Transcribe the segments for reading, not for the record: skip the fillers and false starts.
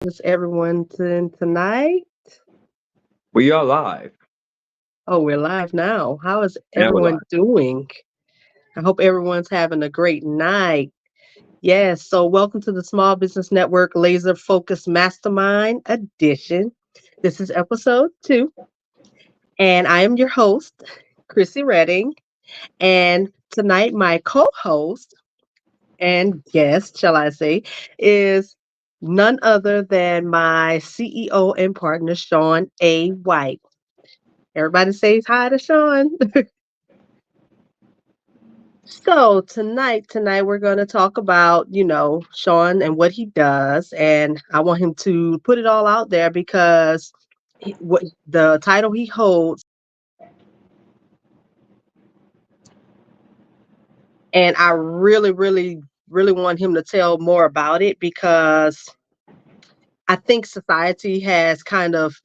Is everyone tonight? We are live, Oh, we're live now. How is and we're everyone live. doing? I hope everyone's having a great night. Yes, so welcome to the Small Business Network Laser Focus Mastermind Edition. This is episode 2, and I am your host, Chrissy Redding. And tonight, my co host and guest, shall I say, is none other than my CEO and partner, Sean A. White. Everybody says hi to Sean. So tonight we're going to talk about, Sean and what he does, and I want him to put it all out there because what the title he holds, and I really, really, really want him to tell more about it because I think society has kind of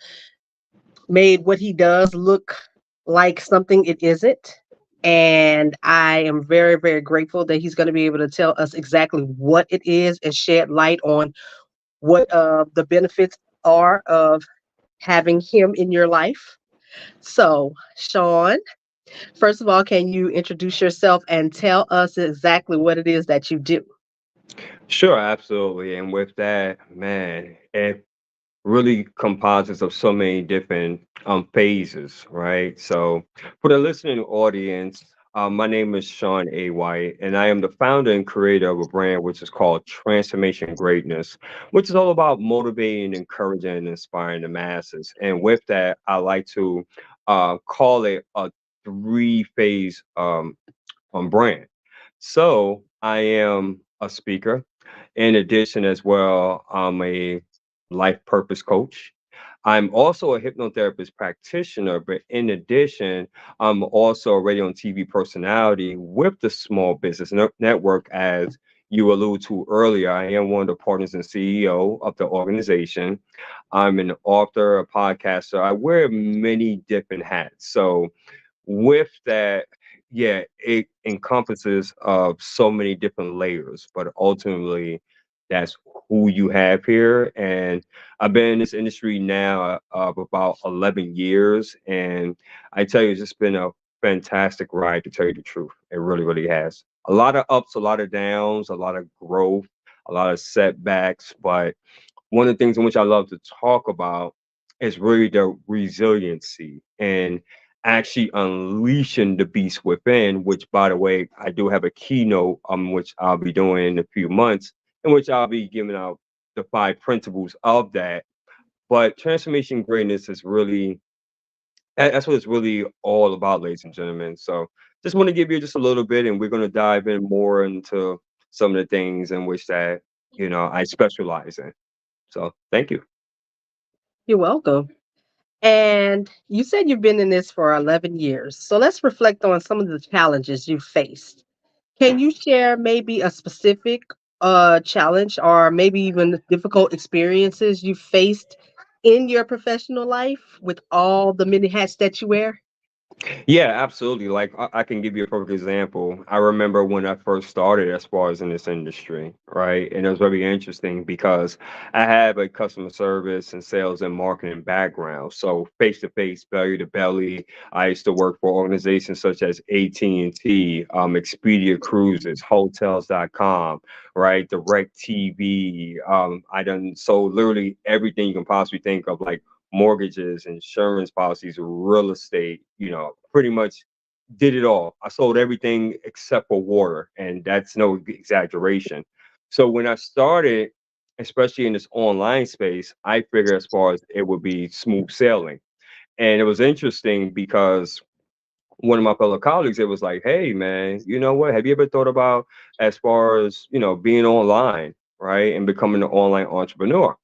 made what he does look like something it isn't. And I am very, very grateful that he's going to be able to tell us exactly what it is and shed light on what the benefits are of having him in your life. So, Sean, first of all, can you introduce yourself and tell us exactly what it is that you do? Sure, absolutely. And with that, man, it really composites of so many different phases, right? So, for the listening audience, my name is Sean A. White, and I am the founder and creator of a brand which is called Transformation Greatness, which is all about motivating, encouraging, and inspiring the masses. And with that, I like to call it a three-phase brand. So I am a speaker. In addition, as well, I'm a life purpose coach. I'm also a hypnotherapist practitioner, but in addition, I'm also a radio and TV personality with the Small Business Network, as you alluded to earlier. I am one of the partners and CEO of the organization. I'm an author, a podcaster. I wear many different hats. So with that, yeah, it encompasses of so many different layers, but ultimately that's who you have here. And I've been in this industry now of about 11 years, and I tell you, it's just been a fantastic ride, to tell you the truth. It really, really has. A lot of ups, a lot of downs, a lot of growth, a lot of setbacks, but one of the things in which I love to talk about is really the resiliency and actually unleashing the beast within, which, by the way, I do have a keynote which I'll be doing in a few months, in which I'll be giving out the 5 principles of that. But transformation greatness is really that's what it's really all about, ladies and gentlemen. So just want to give you just a little bit, and we're going to dive in more into some of the things in which that I specialize in. So thank you. You're welcome. And you said you've been in this for 11 years. So let's reflect on some of the challenges you faced. Can you share maybe a specific challenge or maybe even difficult experiences you faced in your professional life with all the many hats that you wear? Yeah, absolutely. Like I can give you a perfect example. I remember when I first started as far as in this industry, right? And it was very interesting because I have a customer service and sales and marketing background. So face to face, belly to belly. I used to work for organizations such as AT&T, Expedia Cruises, Hotels.com, right? Direct TV. I done so literally everything you can possibly think of, like mortgages, insurance policies, real estate, pretty much did it all. I sold everything except for water, and that's no exaggeration. So when I started, especially in this online space, I figured as far as it would be smooth sailing. And it was interesting because one of my fellow colleagues, it was like, hey man, you know what? Have you ever thought about as far as, being online, right? And becoming an online entrepreneur?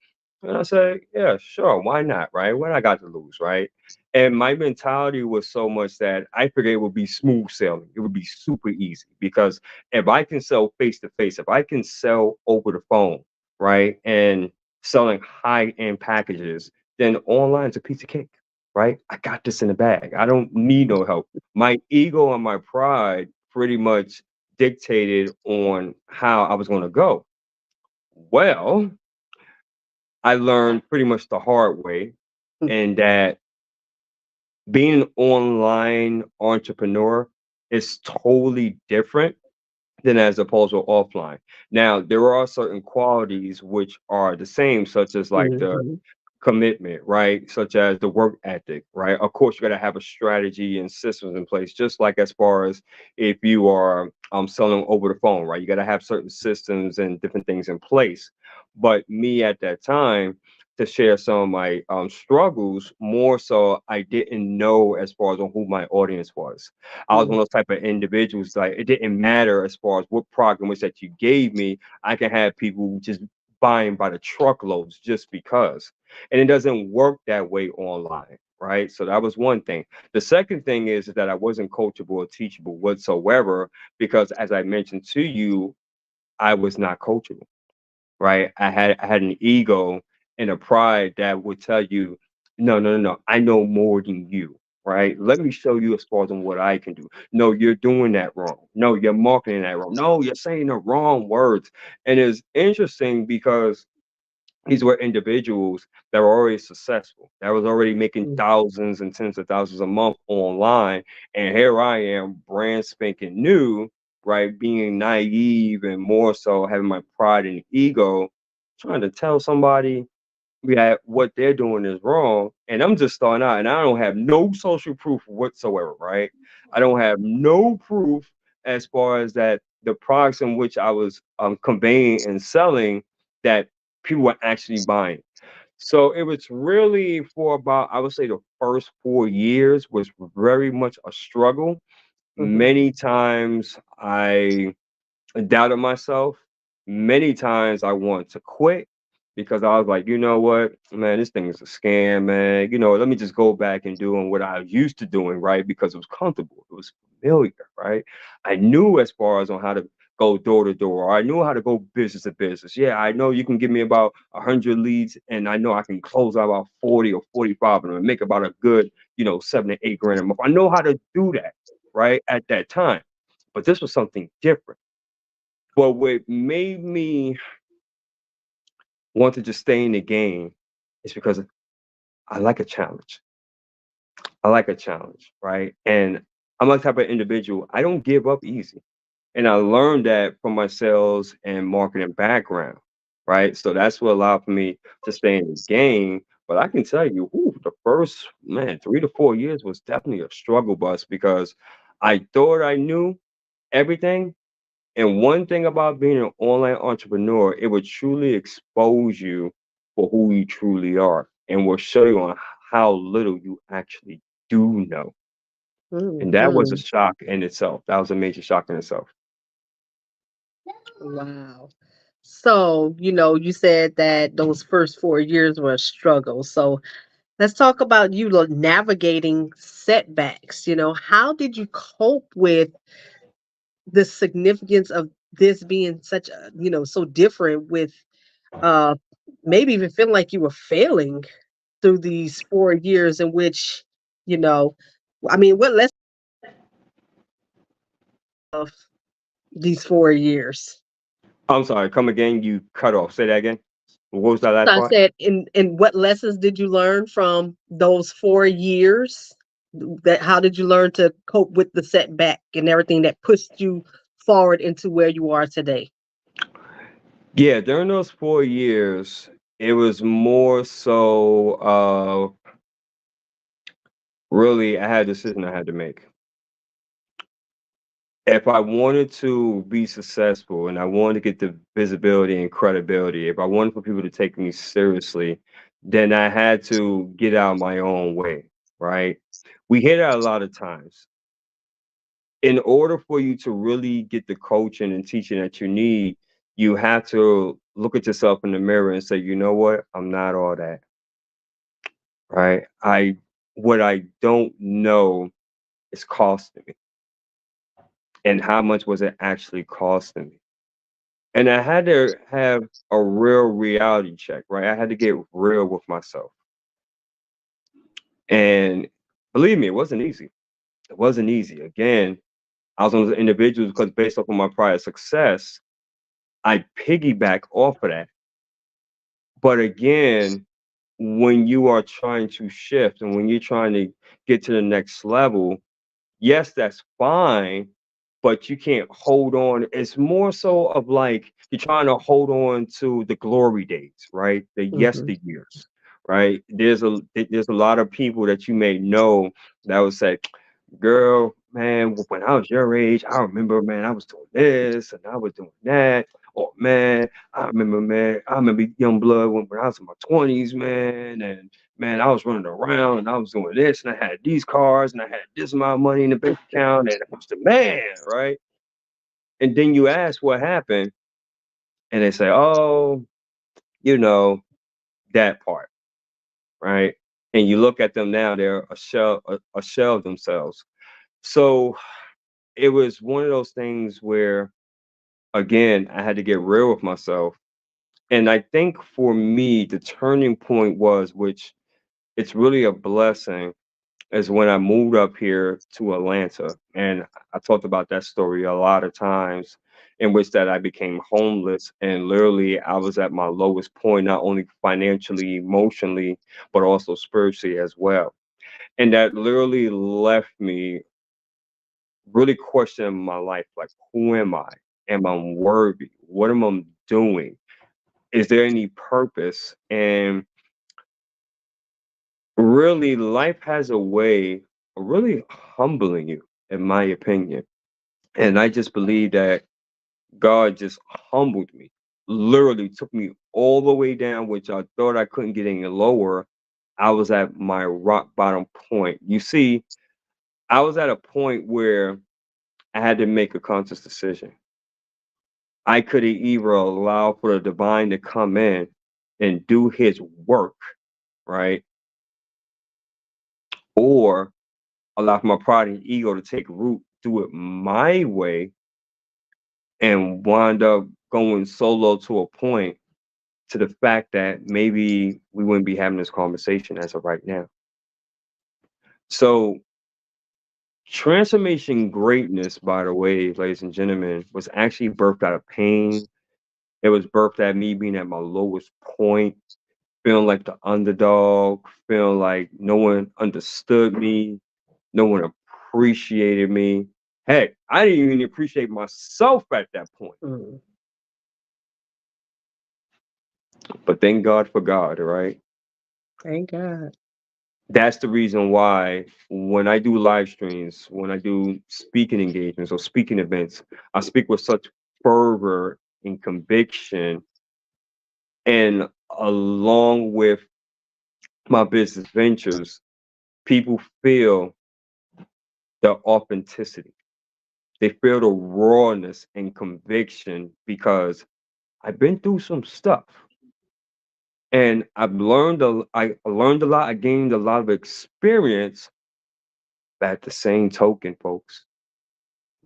And I said, yeah, sure, why not? Right? What I got to lose, right? And my mentality was so much that I figured it would be smooth sailing. It would be super easy because if I can sell face to face, if I can sell over the phone, right? And selling high end packages, then online's a piece of cake, right? I got this in the bag. I don't need no help. My ego and my pride pretty much dictated on how I was going to go. Well, I learned pretty much the hard way, Mm, and that being an online entrepreneur is totally different than as opposed to offline. Now, there are certain qualities which are the same, such as like the mhm, commitment, right? Such as the work ethic, right? Of course, you got to have a strategy and systems in place, just like as far as if you are selling over the phone, right? You got to have certain systems and different things in place. But me at that time, to share some of my struggles, more so, I didn't know as far as on who my audience was. I was mm, one of those type of individuals like it didn't matter as far as what program was that you gave me. I can have people just buying by the truckloads just because, and it doesn't work that way online, right? So that was one thing. The second thing is that I wasn't coachable or teachable whatsoever because, as I mentioned to you, I was not coachable, right? I had an ego and a pride that would tell you, no, no, no, no, I know more than you. Right? Let me show you as far as on what I can do. No, you're doing that wrong. No, you're marketing that wrong. No, you're saying the wrong words. And it's interesting because these were individuals that were already successful, that was already making mm, thousands and tens of thousands a month online. And here I am, brand spanking new, right? Being naive and more so having my pride and ego, trying to tell somebody that what they're doing is wrong. And I'm just starting out and I don't have no social proof whatsoever, right? I don't have no proof as far as that the products in which I was conveying and selling that people were actually buying. So it was really for about, I would say, the first 4 years was very much a struggle. mhm, Many times I doubted myself. Many times I wanted to quit because I was like, you know what, man, this thing is a scam, man. Let me just go back and doing what I was used to doing, right? Because it was comfortable, it was familiar, right? I knew as far as on how to go door to door. I knew how to go business to business. Yeah, I know you can give me about 100 leads, and I know I can close out about 40 or 45 and make about a good, 7 to 8 grand a month. I know how to do that, right? At that time. But this was something different. But what made me want to just stay in the game is because I like a challenge. I like a challenge, right? And I'm the type of individual, I don't give up easy. And I learned that from my sales and marketing background, right? So that's what allowed for me to stay in the game. But I can tell you, the first, man, 3 to 4 years was definitely a struggle bus because I thought I knew everything. And one thing about being an online entrepreneur, it will truly expose you for who you truly are and will show you on how little you actually do know. And that was a mhm. shock in itself. That was a major shock in itself. Wow. So, you said that those first 4 years were a struggle. So let's talk about you navigating setbacks. How did you cope with the significance of this being such a, so different with uh maybe even feeling like you were failing through these 4 years in which, you know, I mean, what lessons of these 4 years? I'm sorry, come again. You cut off. Say that again. What was that So last I part? said, in what lessons did you learn from those 4 years? That how did you learn to cope with the setback and everything that pushed you forward into where you are today? Yeah, during those 4 years, it was more so really I had a decision I had to make. If I wanted to be successful and I wanted to get the visibility and credibility, if I wanted for people to take me seriously, then I had to get out my own way, right? We hear that a lot of times. In order for you to really get the coaching and teaching that you need, you have to look at yourself in the mirror and say, you know what? I'm not all that, right? What I don't know is costing me. And how much was it actually costing me? And I had to have a real reality check, right? I had to get real with myself. And believe me, it wasn't easy. It wasn't easy. Again, I was one of those individuals because based off of my prior success, I piggyback off of that But again, when you are trying to shift and when you're trying to get to the next level, yes, that's fine, but you can't hold on. It's more so of like you're trying to hold on to the glory days, right? The Mm-hmm. yesteryears, right? There's a lot of people that you may know that would say, "Girl, man, when I was your age, I remember, man, I was doing this and I was doing that." Or man, I remember young blood when I was in my 20s, man, and man, I was running around and I was doing this and I had these cars and I had this amount of money in the bank account and I was the man, right? And then you ask what happened and they say, oh, you know, that part, right? And you look at them now, they're a shell of themselves. So it was one of those things where, again, I had to get real with myself. And I think for me, the turning point was, which it's really a blessing, is when I moved up here to Atlanta. And I talked about that story a lot of times, in which that I became homeless and literally I was at my lowest point, not only financially, emotionally, but also spiritually as well. And that literally left me really questioning my life, like, who am I? Am I worthy? What am I doing? Is there any purpose? And really, life has a way of really humbling you, in my opinion. And I just believe that God just humbled me, literally took me all the way down, which I thought I couldn't get any lower. I was at my rock bottom point. You see, I was at a point where I had to make a conscious decision. I could either allow for the divine to come in and do his work, right? Or allow for my pride and ego to take root, do it my way, and wind up going solo to a point to the fact that maybe we wouldn't be having this conversation as of right now. So, transformation greatness, by the way, ladies and gentlemen, was actually birthed out of pain. It was birthed at me being at my lowest point, feeling like the underdog, feeling like no one understood me, no one appreciated me. Heck, I didn't even appreciate myself at that point. Mm. But thank God for God, right? Thank God. That's the reason why when I do live streams, when I do speaking engagements or speaking events, I speak with such fervor and conviction, and along with my business ventures, people feel the authenticity. They feel the rawness and conviction because I've been through some stuff and I learned a lot, I gained a lot of experience, but at the same token, folks,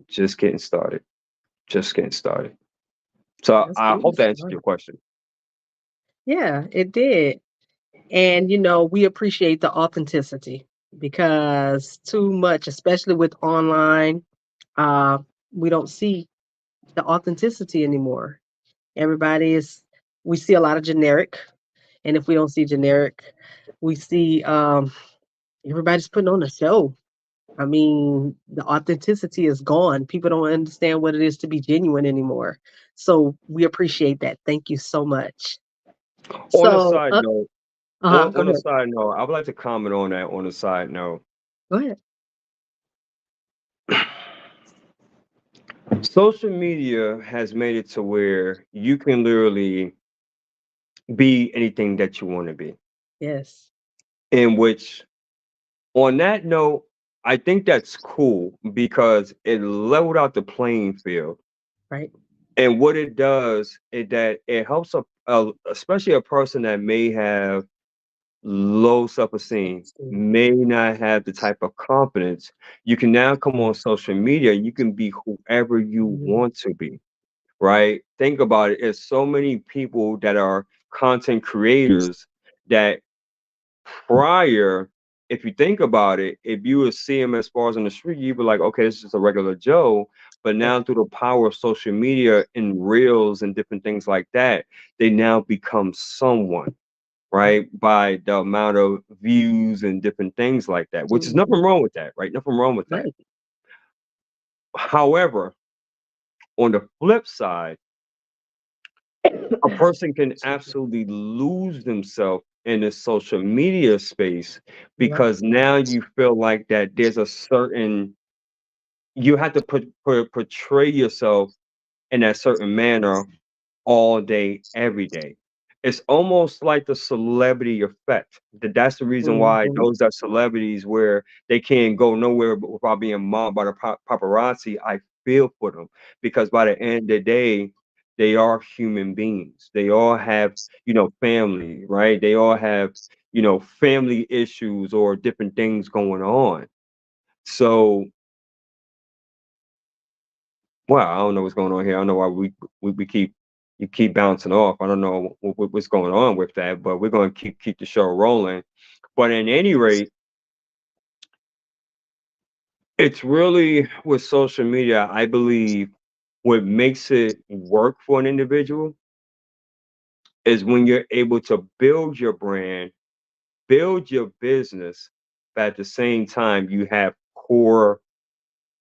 just getting started. Just getting started. So That's I getting hope that answered your started. question. Yeah, it did. And, we appreciate the authenticity because too much, especially with online, uh, we don't see the authenticity anymore. Everybody is, we see a lot of generic. And if we don't see generic, we see everybody's putting on a show. I mean, the authenticity is gone. People don't understand what it is to be genuine anymore. So we appreciate that. Thank you so much. On a So, side note, go on a ahead. side note, I would like to comment on that on a side note. Go ahead. Social media has made it to where you can literally be anything that you want to be. Yes. In which, on that note, I think that's cool because it leveled out the playing field. Right. And what it does is that it helps especially a person that may have low self-esteem, may not have the type of confidence. You can now come on social media. You can be whoever you Mhm. want to be, right? Think about it. There's so many people that are content creators that prior if you think about it, if you would see him as far as on the street, you'd be like, okay, this is just a regular Joe. But now through the power of social media and reels and different things like that, they now become someone, right? By the amount of views and different things like that, which is nothing Mhm. wrong with that, right? Nothing wrong with that. Right. However, on the flip side, a person can Excuse me. absolutely lose themselves in the social media space Yep. because now you feel like that there's a certain you have to portray yourself in that certain manner all day, every day. It's almost like the celebrity effect. That's the reason why Mhm. those are celebrities where they can't go nowhere without being mobbed by the paparazzi. I feel for them because by the end of the day, they are human beings. They all have, family, right? They all have, family issues or different things going on. So, well, I don't know what's going on here. I don't know why we keep you keep bouncing off. I don't know what's going on with that, but we're going to keep the show rolling. But at any rate, it's really with social media. I believe what makes it work for an individual is when you're able to build your brand, build your business, but at the same time you have core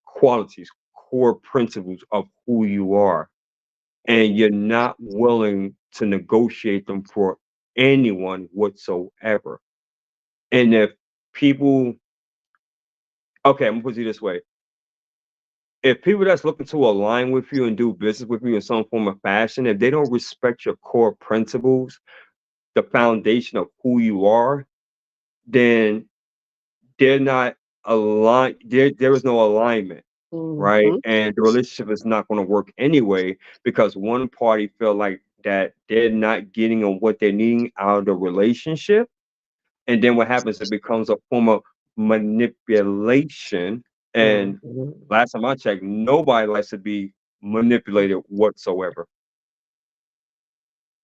qualities, core principles of who you are and you're not willing to negotiate them for anyone whatsoever. And if people, okay, I'm gonna put it this way. If people that's looking to align with you and do business with you in some form of fashion, if they don't respect your core principles, the foundation of who you are, then they're not aligned. There is no alignment, right? Mhm. And the relationship is not going to work anyway because one party feel like that they're not getting on what they're needing out of the relationship, and then what happens? It becomes a form of manipulation. And Mhm. last time I checked, nobody likes to be manipulated whatsoever.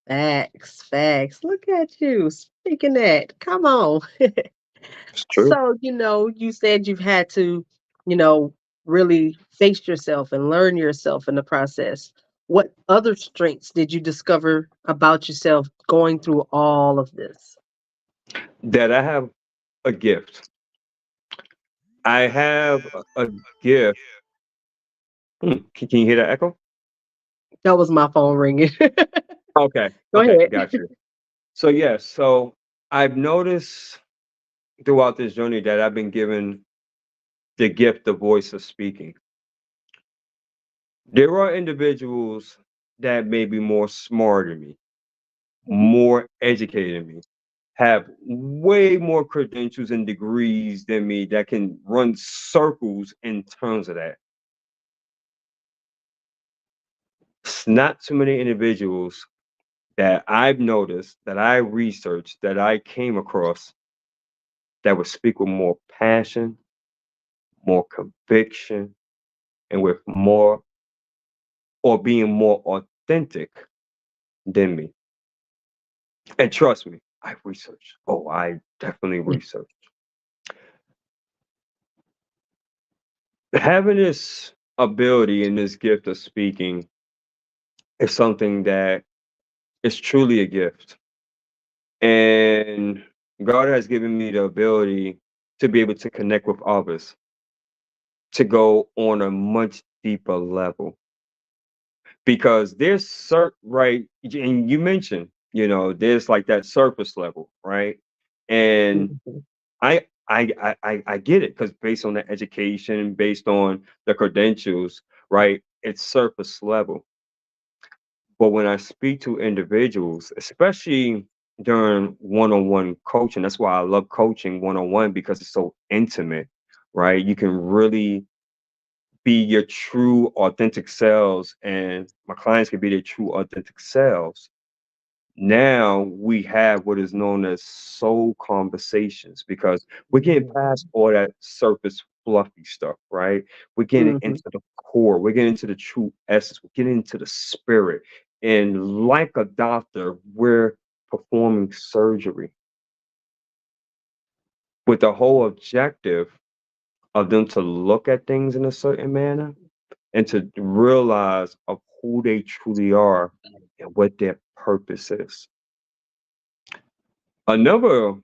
Facts, facts. Look at you speaking that. Come on. It's true. So, you said you've had to, you know, really face yourself and learn yourself in the process. What other strengths did you discover about yourself going through all of this? That I have a gift. I have a gift. Can you hear that echo? That was my phone ringing. Okay. Go Okay. ahead. Got you. So yes, so I've noticed throughout this journey that I've been given the gift, the voice of speaking. There are individuals that may be more smarter than me, Mhm. more educated than me, have way more credentials and degrees than me that can run circles in terms of that. It's not too many individuals that I've noticed, that I researched, that I came across that would speak with more passion, more conviction, and with more or being more authentic than me. And trust me, I researched. Oh, I definitely researched. Having this ability and this gift of speaking is something that is truly a gift. And God has given me the ability to be able to connect with others, to go on a much deeper level. Because there's right, and you mentioned, there's like that surface level, right? And Mhm. I get it because based on the education, based on the credentials, right? It's surface level. But when I speak to individuals, especially during one-on-one coaching, that's why I love coaching one-on-one because it's so intimate, right? You can really be your true authentic selves and my clients can be their true authentic selves. Now we have what is known as soul conversations because we're getting past Mhm. all that surface fluffy stuff, right? We're getting Mhm. into the core, we're getting into the true essence, we're getting into the spirit. And like a doctor, we're performing surgery. with the whole objective of them to look at things in a certain manner and to realize of who they truly are and what their purpose is. Another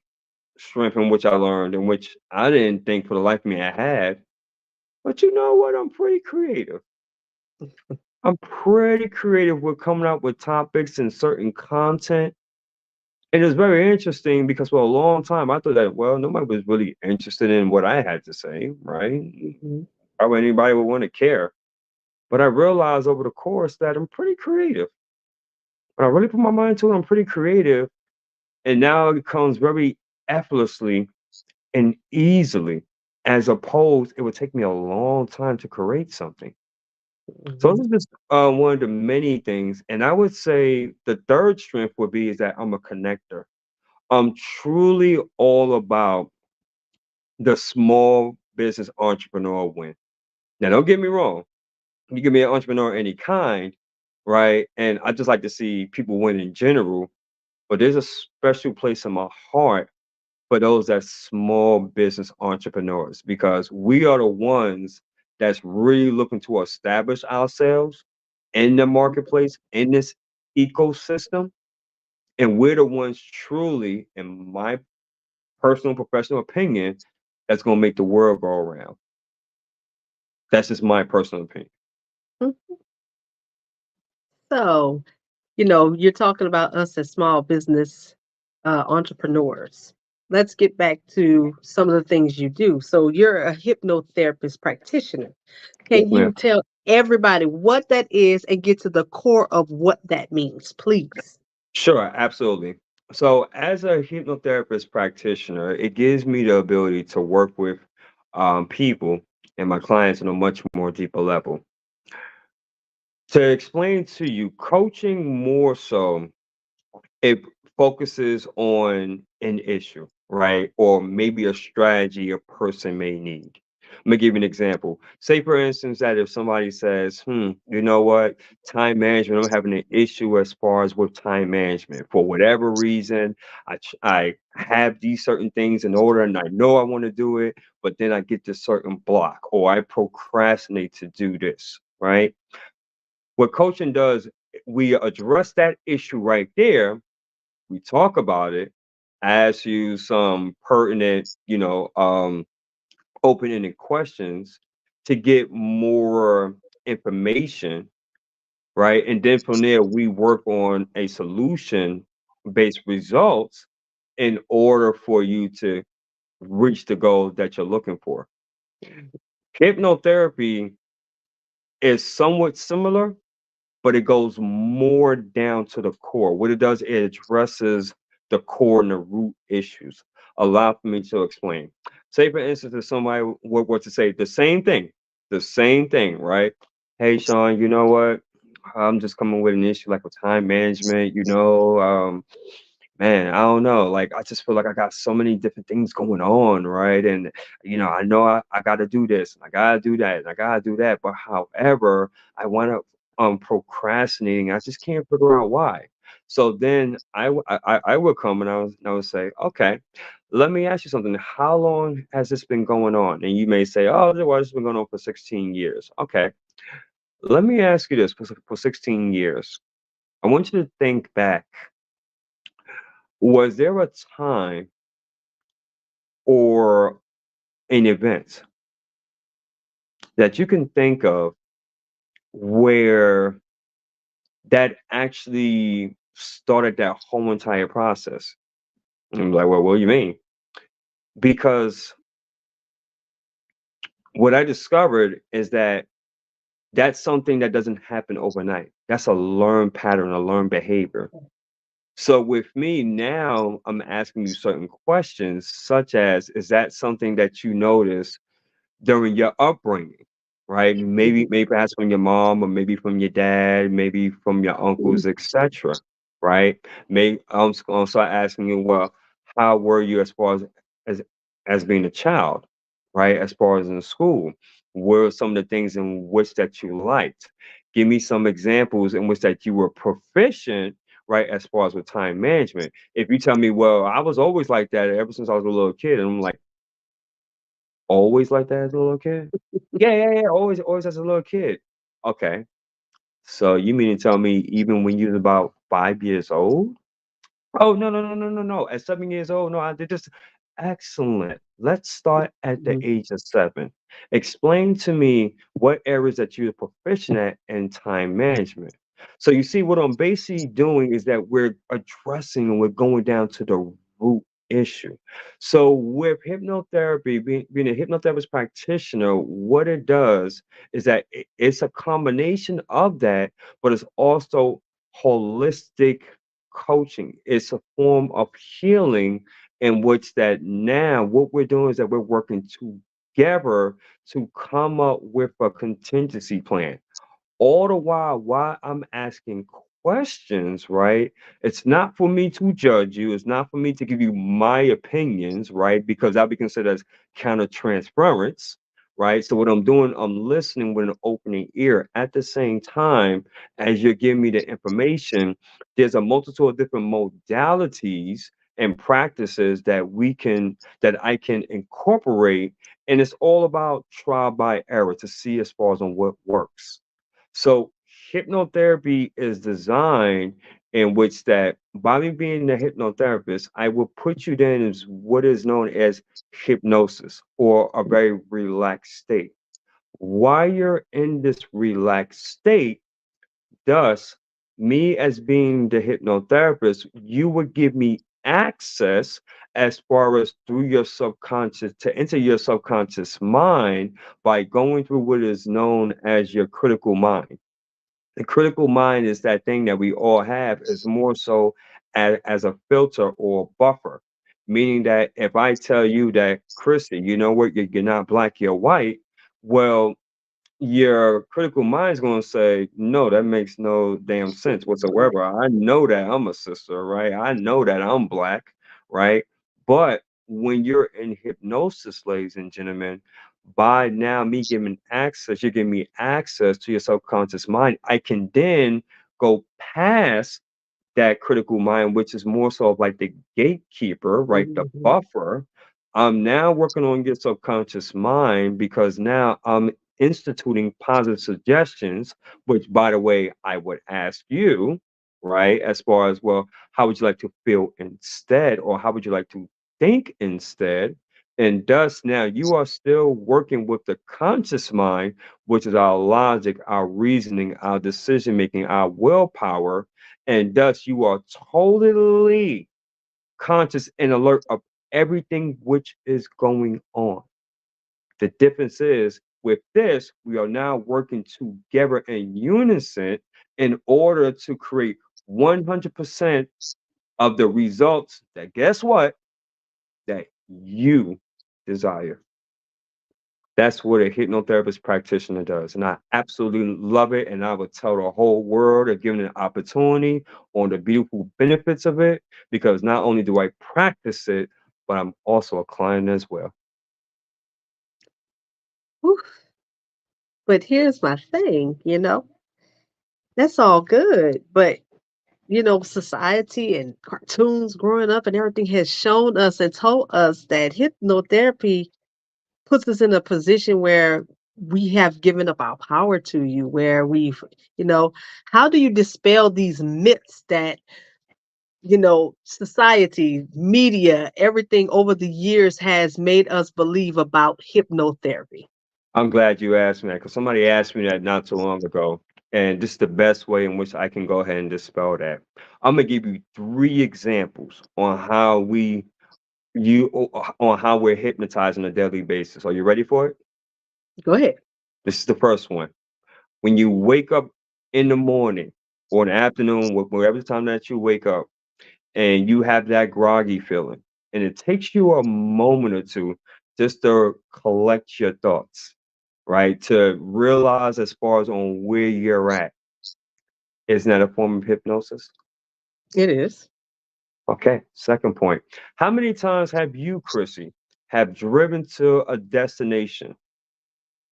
strength in which I learned, in which I didn't think for the life of me I had, but you know what? I'm pretty creative. I'm pretty creative with coming up with topics and certain content. And it's very interesting because for a long time I thought that, well, nobody was really interested in what I had to say, right? Mhm. Why would anybody would want to care? But I realized over the course that I'm pretty creative. When I really put my mind to it, I'm pretty creative. And now it comes very effortlessly and easily, as opposed it would take me a long time to create something. So Mhm. this is just one of the many things. And I would say the third strength would be is that I'm a connector. I'm truly all about the small business entrepreneur win. Now, don't get me wrong. You give me an entrepreneur of any kind, right? And I just like to see people win in general. But there's a special place in my heart for those that small business entrepreneurs because we are the ones that's really looking to establish ourselves in the marketplace, in this ecosystem. And we're the ones truly, in my personal professional opinion, that's going to make the world go around. That's just my personal opinion. So, you're talking about us as small business entrepreneurs. Let's get back to some of the things you do. So, you're a hypnotherapist practitioner. Yes, Can ma'am. you tell everybody what that is and get to the core of what that means, please? Sure, absolutely. So, as a hypnotherapist practitioner, it gives me the ability to work with people and my clients on a much more deeper level. To explain to you, coaching more so it focuses on an issue, right? Or maybe a strategy a person may need. Let me give you an example. Say, for instance, that if somebody says, you know what, time management, I'm having an issue as far as with time management. For whatever reason, I have these certain things in order and I know I want to do it, but then I get this certain block or I procrastinate to do this, right? What coaching does, we address that issue right there, we talk about it, ask you some pertinent, open-ended questions to get more information, right? And then from there, we work on a solution-based results in order for you to reach the goal that you're looking for. Hypnotherapy is somewhat similar, but it goes more down to the core. What it does, it addresses the core and the root issues. Allow for me to explain. Say, for instance, if somebody were to say the same thing, right? Hey, Sean, you know what? I'm just coming with an issue like with time management, man, I don't know. Like, I just feel like I got so many different things going on, right? And, I know I got to do this and I got to do that and I got to do that. But however, I want to procrastinating. I just can't figure out why. So then I would come and I would say, okay, let me ask you something. How long has this been going on? And you may say, oh, well, it's been going on for 16 years. Okay, let me ask you this for 16 years. I want you to think back. Was there a time or an event that you can think of where that actually started that whole entire process? And I'm like, well, what do you mean? Because what I discovered is that that's something that doesn't happen overnight. That's a learned pattern, a learned behavior. So with me now, I'm asking you certain questions, such as, is that something that you notice during your upbringing, right? Maybe perhaps from your mom, or maybe from your dad, maybe from your uncles, etc. Right? May I'm start asking you, well, how were you as as being a child, right? As far as in school, what are some of the things in which that you liked? Give me some examples in which that you were proficient, right? As far as with time management. If you tell me, well, I was always like that ever since I was a little kid, and I'm like, Always like that as a little kid? Yeah, yeah, yeah. Always as a little kid. Okay. So you mean to tell me even when you was about 5 years old? Oh, no, no, no, no, no, no. At 7 years old, no, I did this. Excellent. Let's start at the Mhm, age of 7. Explain to me what areas that you're proficient at in time management. So you see, what I'm basically doing is that we're addressing and we're going down to the root issue. So with hypnotherapy, being a hypnotherapist practitioner, what it does is that it's a combination of that, but it's also holistic coaching. It's a form of healing in which that now what we're doing is that we're working together to come up with a contingency plan. All the while, I'm asking questions, right? It's not for me to judge you. It's not for me to give you my opinions, right? Because that'll be considered as counter transference, right? So what I'm doing, I'm listening with an opening ear. At the same time, as you're giving me the information, there's a multitude of different modalities and practices that I can incorporate. And it's all about trial by error to see as far as on what works. So hypnotherapy is designed in which that by me being a hypnotherapist, I will put you then as what is known as hypnosis or a very relaxed state. While you're in this relaxed state, thus me as being the hypnotherapist, you would give me access as far as through your subconscious to enter your subconscious mind by going through what is known as your critical mind. The critical mind is that thing that we all have is more so as a filter or buffer, meaning that if I tell you that, Chrissy, you know what, you're not black, you're white, well, your critical mind is going to say, no, that makes no damn sense whatsoever. I know that I'm a sister, right? I know that I'm black, right? But when you're in hypnosis, ladies and gentlemen, by now me giving access, you're giving me access to your subconscious mind. I can then go past that critical mind, which is more so of like the gatekeeper, right? The mhm, buffer. I'm now working on your subconscious mind because now I'm instituting positive suggestions, which, by the way, I would ask you, right? As far as, well, how would you like to feel instead, or how would you like to think instead? And thus, now you are still working with the conscious mind, which is our logic, our reasoning, our decision making, our willpower, and thus you are totally conscious and alert of everything which is going on. The difference is with this, we are now working together in unison in order to create 100% of the results that, guess what, that you desire. That's what a hypnotherapist practitioner does. And I absolutely love it. And I would tell the whole world if given an opportunity on the beautiful benefits of it, because not only do I practice it, but I'm also a client as well. whew. But here's my thing, that's all good. But, society and cartoons growing up and everything has shown us and told us that hypnotherapy puts us in a position where we have given up our power to you, where you know, how do you dispel these myths that, society, media, everything over the years has made us believe about hypnotherapy? I'm glad you asked me that because somebody asked me that not too long ago. And this is the best way in which I can go ahead and dispel that. I'm gonna give you 3 examples on how on how we're hypnotized on a daily basis. Are you ready for it? Go ahead. This is the first one. When you wake up in the morning or in the afternoon, whatever time that you wake up, and you have that groggy feeling, and it takes you a moment or two just to collect your thoughts, right? To realize as far as on where you're at. Isn't that a form of hypnosis? It is. Okay, second point. How many times have you, Chrissy, have driven to a destination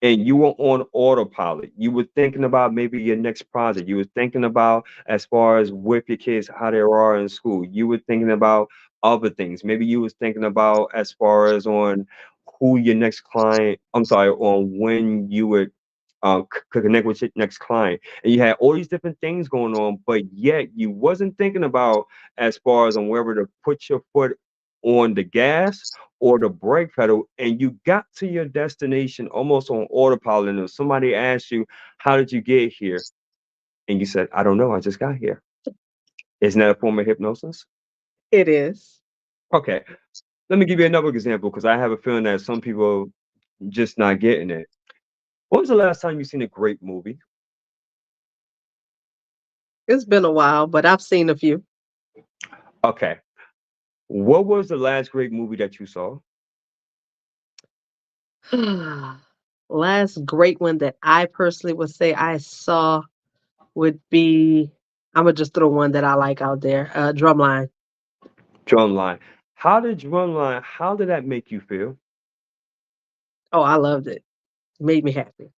and you were on autopilot? You were thinking about maybe your next project. You were thinking about as far as with your kids, how they are in school. You were thinking about other things. Maybe you was thinking about as far as on who your next client, I'm sorry, on when you would connect with your next client. And you had all these different things going on, but yet you wasn't thinking about as far as on whether to put your foot on the gas or the brake pedal, and you got to your destination almost on autopilot. And if somebody asked you, how did you get here? And you said, I don't know, I just got here. Isn't that a form of hypnosis? It is. Okay, let me give you another example because I have a feeling that some people just not getting it. When was the last time you seen a great movie? It's been a while, but I've seen a few. Okay, what was the last great movie that you saw? Last great one that I personally would say I saw would be, I'm gonna just throw one that I like out there. Drumline. Drumline. How did that make you feel? Oh, I loved it. Made me happy.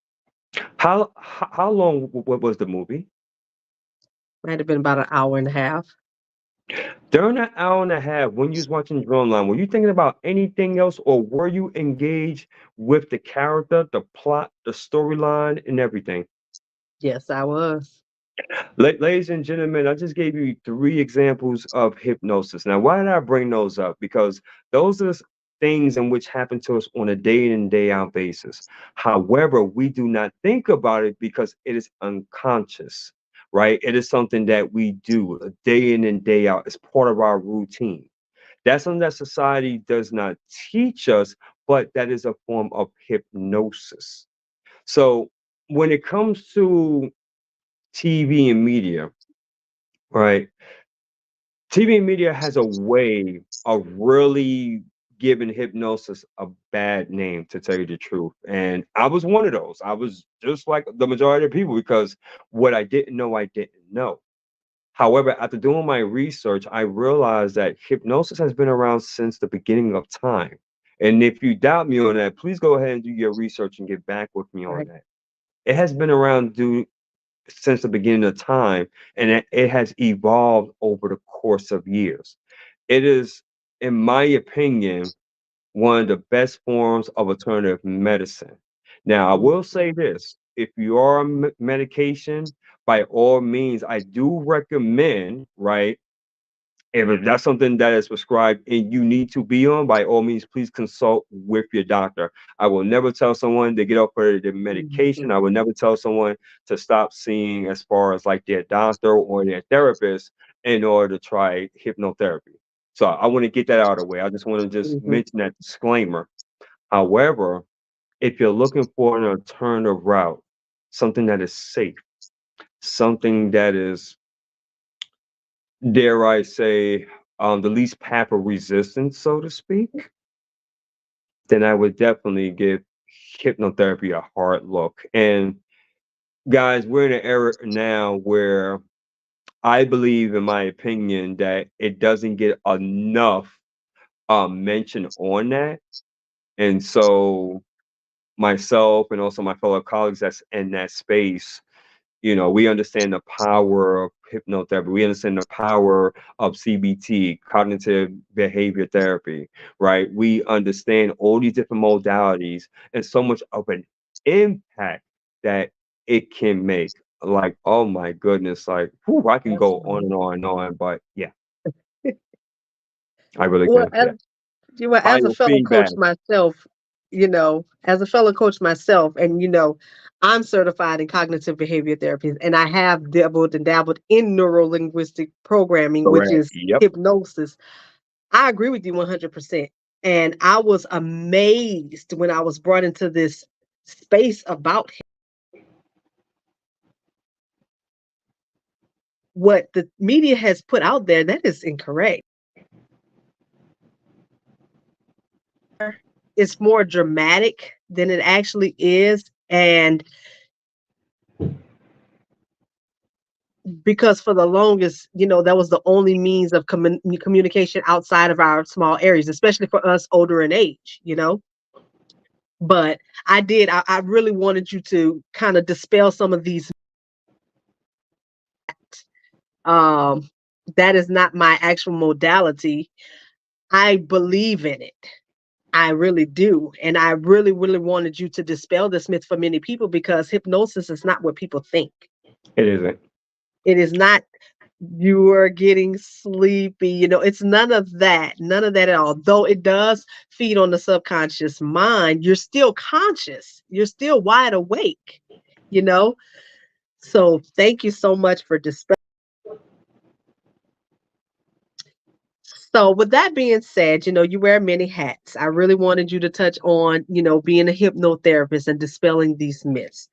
How long what was the movie? Might have been about an hour and a half. During that hour and a half, when you was watching Drumline, were you thinking about anything else, or were you engaged with the character, the plot, the storyline, and everything? Yes, I was. Ladies and gentlemen, I just gave you three examples of hypnosis. Now, why did I bring those up? Because those are things in which happen to us on a day in and day out basis. However, we do not think about it because it is unconscious, right? It is something that we do day in and day out. It's part of our routine. That's something that society does not teach us, but that is a form of hypnosis. So when it comes to TV and media, right? TV and media has a way of really giving hypnosis a bad name, to tell you the truth. And I was one of those. I was just like the majority of people because what I didn't know, I didn't know. However, after doing my research, I realized that hypnosis has been around since the beginning of time. And if you doubt me on that, please go ahead and do your research and get back with me on Right. that. It has been around since the beginning of time, and it has evolved over the course of years. It is, in my opinion, one of the best forms of alternative medicine. Now, I will say this: if you are on medication, by all means, I do recommend, right? If that's something that is prescribed and you need to be on, by all means, please consult with your doctor. I will never tell someone to get off of their medication. Mhm. I will never tell someone to stop seeing as far as like their doctor or their therapist in order to try hypnotherapy. So I want to get that out of the way. I just want to just Mhm. mention that disclaimer. However, if you're looking for an alternative route, something that is safe, something that is, dare I say, the least path of resistance, so to speak, then I would definitely give hypnotherapy a hard look. And guys, we're in an era now where I believe, in my opinion, that it doesn't get enough mention on that. And so myself and also my fellow colleagues that's in that space, we understand the power of hypnotherapy. We understand the power of CBT, cognitive behavior therapy, right? We understand all these different modalities and so much of an impact that it can make. Like, oh my goodness, like, whew, I can go on Absolutely. and on and on, but yeah, I really Well, can. Yeah. as a fellow Biofeedback. coach myself, as a fellow coach myself, and I'm certified in cognitive behavior therapy, and I have dabbled in neuro linguistic programming, which Correct. is Yep. hypnosis. I agree with you 100%. And I was amazed when I was brought into this space about what the media has put out there. That is incorrect. It's more dramatic than it actually is. And because for the longest, that was the only means of communication outside of our small areas, especially for us older in age. But I really wanted you to kind of dispel some of these. Um, that is not my actual modality. I believe in it. I really do. And I really, really wanted you to dispel this myth for many people because hypnosis is not what people think. It isn't. It is not you are getting sleepy. It's none of that. None of that at all. Though it does feed on the subconscious mind, you're still conscious. You're still wide awake, you know? So thank you so much for dispelling. So, with that being said, you wear many hats. I really wanted you to touch on, being a hypnotherapist and dispelling these myths.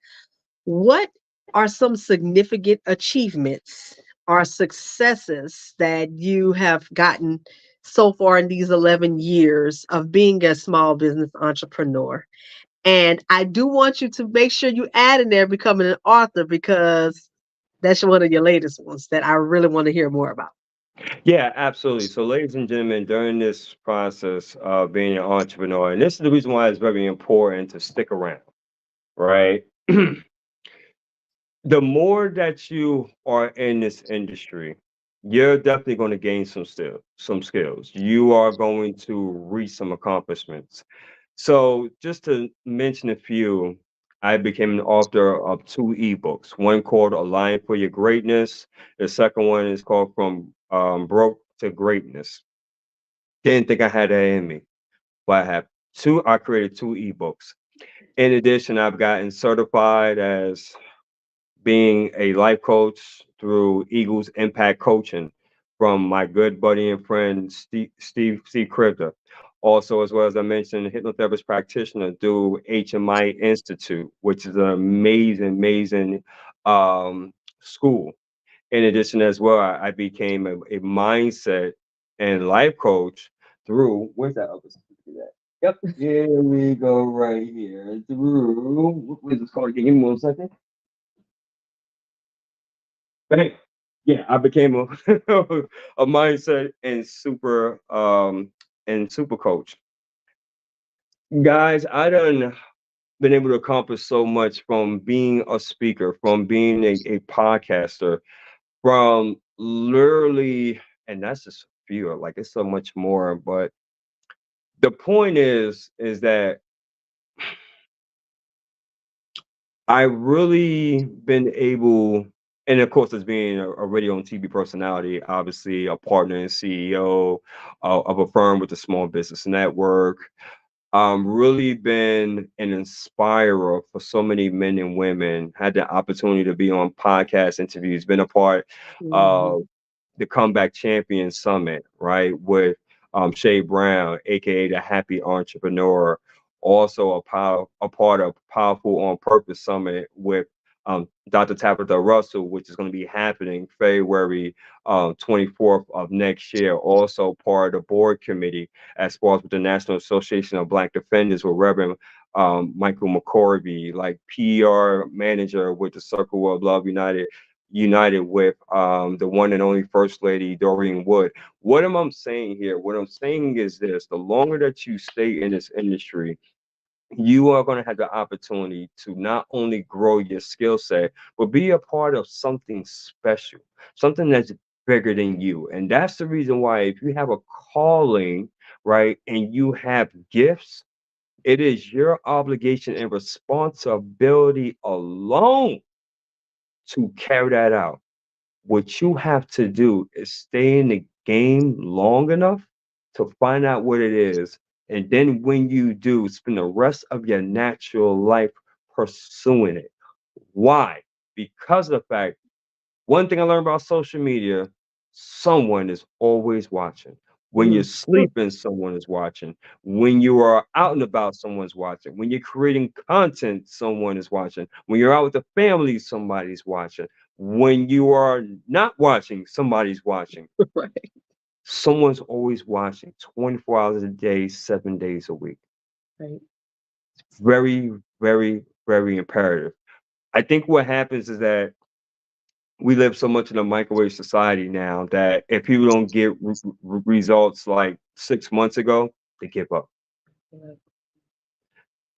What are some significant achievements or successes that you have gotten so far in these 11 years of being a small business entrepreneur? And I do want you to make sure you add in there becoming an author because that's one of your latest ones that I really want to hear more about. Yeah, absolutely. So, ladies and gentlemen, during this process of being an entrepreneur, and this is the reason why it's very important to stick around, right? The more that you are in this industry, you're definitely going to gain some skills. You are going to reach some accomplishments. So, just to mention a few, I became an author of two ebooks. One called "Align for Your Greatness." The second one is called "From Broke to Greatness." Didn't think I had that in me, but I have two. I created two ebooks. In addition, I've gotten certified as being a life coach through Eagles Impact Coaching from my good buddy and friend Steve C. Krivda. Also, as well as I mentioned, hypnotherapist practitioner through HMI Institute, which is an amazing, amazing school. In addition, as well, I became a mindset and life coach through where's that other certificate at? Yep, here we go, right here. Through what is this called? Give me 1 second. But hey, yeah, I became a a mindset and super coach. Guys, I done been able to accomplish so much from being a speaker, from being a podcaster, from literally, and that's just a few, like it's so much more. But the point is that I really been able, and of course, as being a radio and TV personality, obviously a partner and CEO of a firm with a small business network, really been an inspirer for so many men and women. Had the opportunity to be on podcast interviews, been a part Mhm. of the Comeback Champion Summit, right, with Shay Brown, aka the Happy Entrepreneur. Also a part of Powerful on Purpose Summit with Dr. Tabitha Russell, which is going to be happening February 24th of next year. Also part of the board committee as far as with the National Association of Black Defenders with Reverend Michael McCorvey, like PR manager with the Circle of Love United with the one and only First Lady Doreen Wood. What am I saying here? What I'm saying is this: the longer that you stay in this industry, you are going to have the opportunity to not only grow your skill set, but be a part of something special, something that's bigger than you. And that's the reason why, if you have a calling, right, and you have gifts, it is your obligation and responsibility alone to carry that out. What you have to do is stay in the game long enough to find out what it is. And then when you do, spend the rest of your natural life pursuing it. Why? Because of the fact, one thing I learned about social media, someone is always watching. When you're Mm. sleeping, someone is watching. When you are out and about, someone's watching. When you're creating content, someone is watching. When you're out with the family, somebody's watching. When you are not watching, somebody's watching. Right. Someone's always watching 24 hours a day, 7 days a week. Right. Very, very, very imperative. I think what happens is that we live so much in a microwave society now that if people don't get results like 6 months ago, they give up. Right.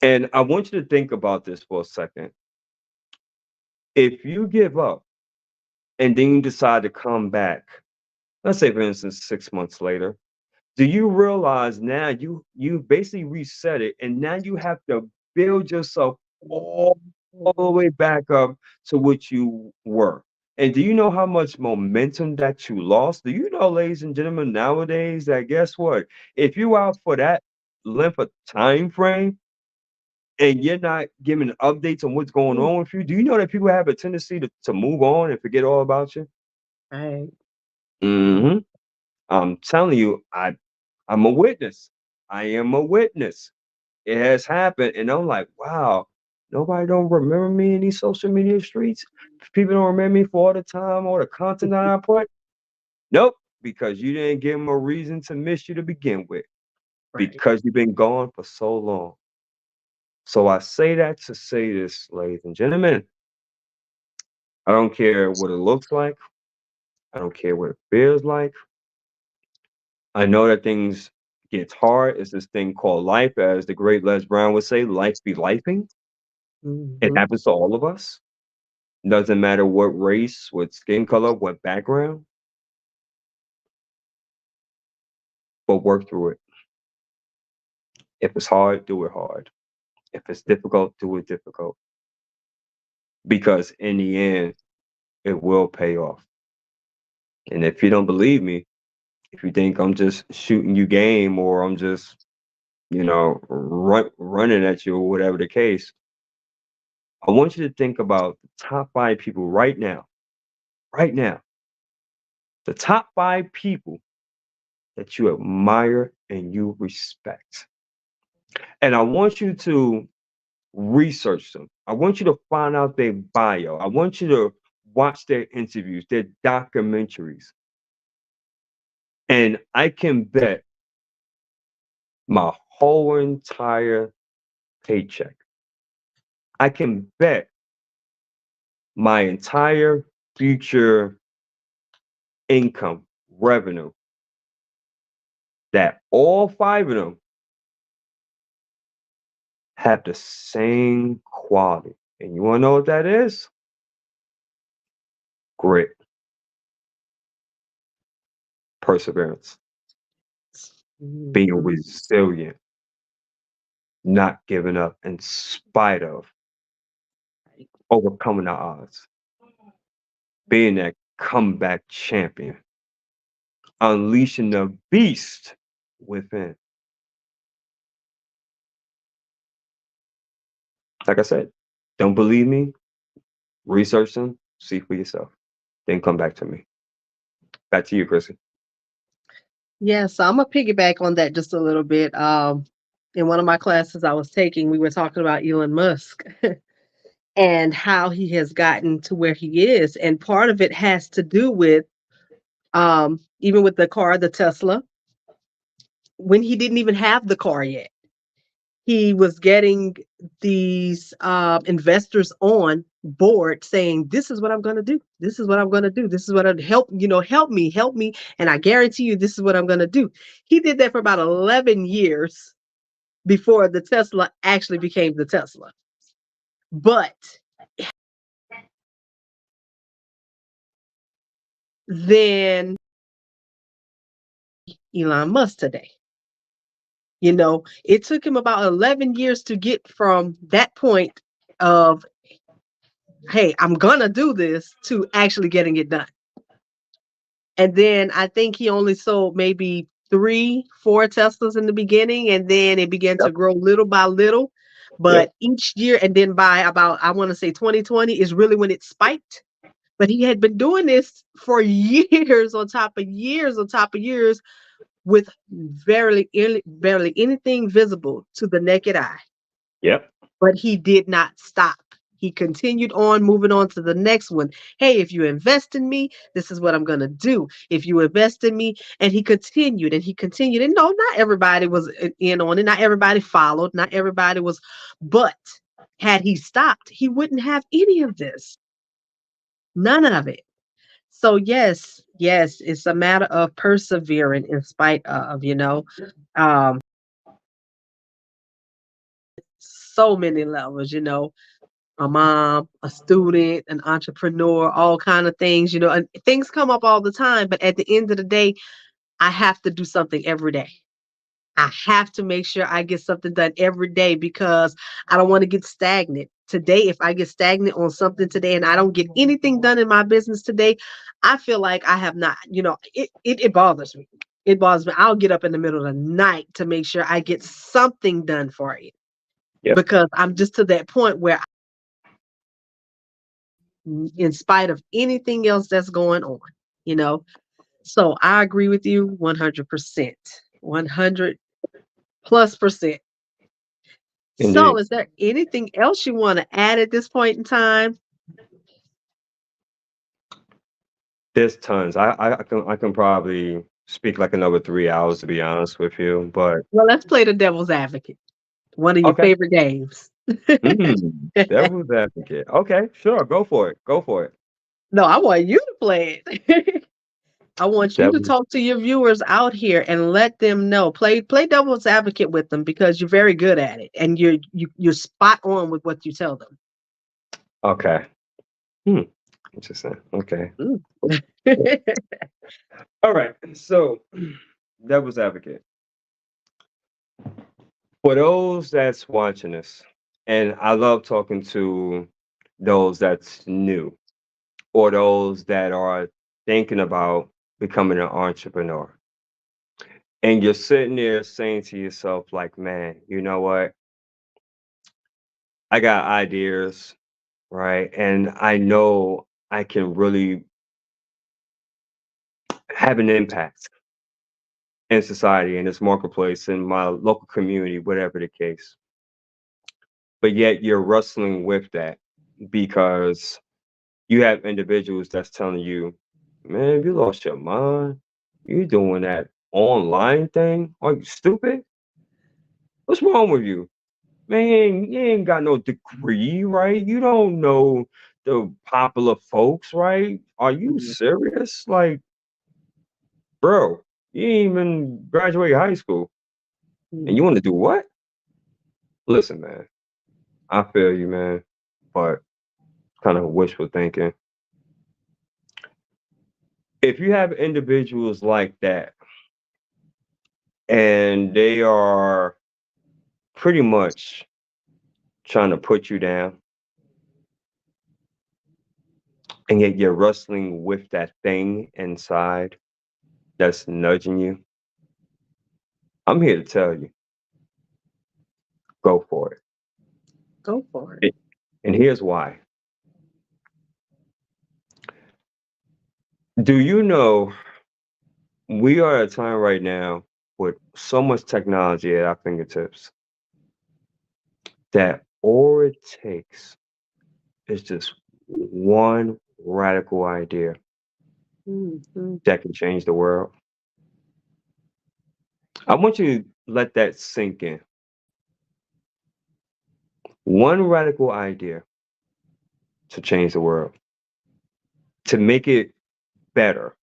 And I want you to think about this for a second. If you give up and then you decide to come back, let's say, for instance, 6 months later, Do you realize now you basically reset it, and now you have to build yourself all the way back up to what you were? And do you know how much momentum that you lost? Do you know, ladies and gentlemen, nowadays that guess what? If you out for that length of time frame and you're not giving updates on what's going on with you, do you know that people have a tendency to move on and forget all about you? Right. Hmm. I'm telling you, I'm a witness. I am a witness. It has happened, and I'm like, wow, nobody don't remember me in these social media streets. People don't remember me for all the time, all the content that I put. Nope, because you didn't give them a reason to miss you to begin with, Right. because you've been gone for so long. So I say that to say this, ladies and gentlemen. I don't care what it looks like. I don't care what it feels like. I know that things gets hard. It's this thing called life, as the great Les Brown would say, life be lifing. It Hmm. happens to all of us. Doesn't matter what race, what skin color, what background, but work through it. If it's hard, do it hard. If it's difficult, do it difficult. Because in the end, it will pay off. And if you don't believe me, if you think I'm just shooting you game or I'm just, running at you or whatever the case, I want you to think about the top 5 people right now, the top 5 people that you admire and you respect. And I want you to research them. I want you to find out their bio. I want you to watch their interviews, their documentaries. And I can bet my whole entire paycheck, I can bet my entire future income, revenue, that all 5 of them have the same quality. And you want to know what that is? Grit, perseverance, being Mhm. resilient, not giving up in spite of Right. overcoming the odds, being that comeback champion, unleashing the beast within. Like I said, don't believe me? Research them, see for yourself, then come back to me. Back to you, Chrissy. Yeah, so I'm gonna piggyback on that just a little bit. In one of my classes I was taking, we were talking about Elon Musk and how he has gotten to where he is, and part of it has to do with even with the car, the Tesla, when he didn't even have the car yet. He was getting these investors on board saying, this is what I'm going to do, this is what I'm going to do, this is what I'd help, help me, and I guarantee you this is what I'm going to do. He did that for about 11 years before the Tesla actually became the Tesla. But then Elon Musk today, it took him about 11 years to get from that point of, hey, I'm going to do this, to actually getting it done. And then I think he only sold maybe 3, 4 Teslas in the beginning, and then it began Yep. to grow little by little. Yep. But each year, and then by about, I want to say 2020 is really when it spiked. But he had been doing this for years on top of years on top of years with barely anything visible to the naked eye. Yep. But he did not stop. He continued on, moving on to the next one. Hey, if you invest in me, this is what I'm going to do. If you invest in me, and he continued and he continued. And no, not everybody was in on it. Not everybody followed. Not everybody was. But had he stopped, he wouldn't have any of this. None of it. So yes, it's a matter of persevering in spite of, um, so many levels, a mom, a student, an entrepreneur, all kind of things, and things come up all the time. But at the end of the day, I have to do something every day. I have to make sure I get something done every day because I don't want to get stagnant. Today, if I get stagnant on something today and I don't get anything done in my business today, I feel like I have not, it bothers me. It bothers me. I'll get up in the middle of the night to make sure I get something done for it Yep. because I'm just to that point where, in spite of anything else that's going on, you know. So I agree with you 100%, 100 plus percent. So, Indeed. is there anything else you want to add at this point in time? There's tons. I can probably speak like another 3 hours to be honest with you. But Well, let's play the devil's advocate, one of your okay. favorite games. Devil's advocate. Okay, sure. Go for it. Go for it. No, I want you to play it. I want you to Devil. talk to your viewers out here and let them know. Play devil's advocate with them because you're very good at it and you're spot on with what you tell them. Okay. Hmm. Interesting. Okay. Mm. All right. So, devil's advocate. For those that's watching this, and I love talking to those that's new or those that are thinking about becoming an entrepreneur. And you're sitting there saying to yourself, like, man, you know what? I got ideas, right? And I know I can really have an impact in society, in this marketplace, in my local community, whatever the case. But yet you're wrestling with that because you have individuals that's telling you, man, you lost your mind. You doing that online thing? Are you stupid? What's wrong with you? Man, you ain't got no degree, right? You don't know the popular folks, right? Are you Mhm, serious? Like, bro, you ain't even graduate high school and you mhm. want to do what? Listen, man, I feel you, man, but kind of wishful thinking. If you have individuals like that and they are pretty much trying to put you down and yet you're wrestling with that thing inside that's nudging you, I'm here to tell you, go for it. Go for it. It- And here's why. Do you know we are at a time right now with so much technology at our fingertips that all it takes is just one radical idea Mhm. that can change the world? I want you to let that sink in. One radical idea to change the world, to make it better,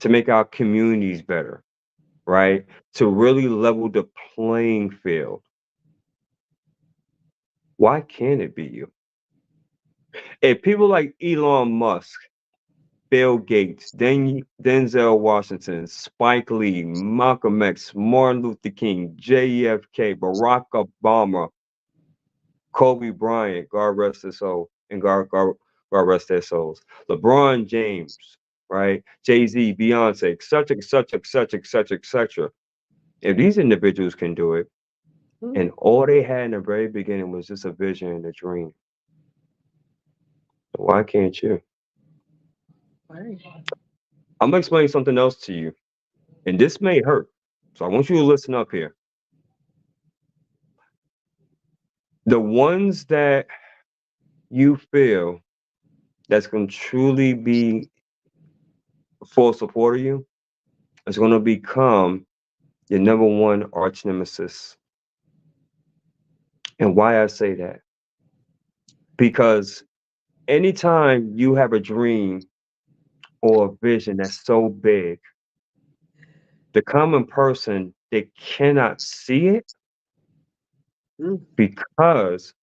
to make our communities better, right? To really level the playing field. Why can't it be you? If people like Elon Musk, Bill Gates, Denzel Washington, Spike Lee, Malcolm X, Martin Luther King, JFK, Barack Obama, Kobe Bryant, God rest his soul, and God rest their souls, LeBron James, right? Jay-Z, Beyonce, etc., etc., etc., etc., etc. If these individuals can do it, Mhm. and all they had in the very beginning was just a vision and a dream, why can't you? Right. I'm gonna explain something else to you, and this may hurt. So I want you to listen up here. The ones that you feel that's gonna truly be full support of you is gonna become your number one arch nemesis. And why I say that? Because anytime you have a dream or a vision that's so big, the common person they cannot see it Mm. because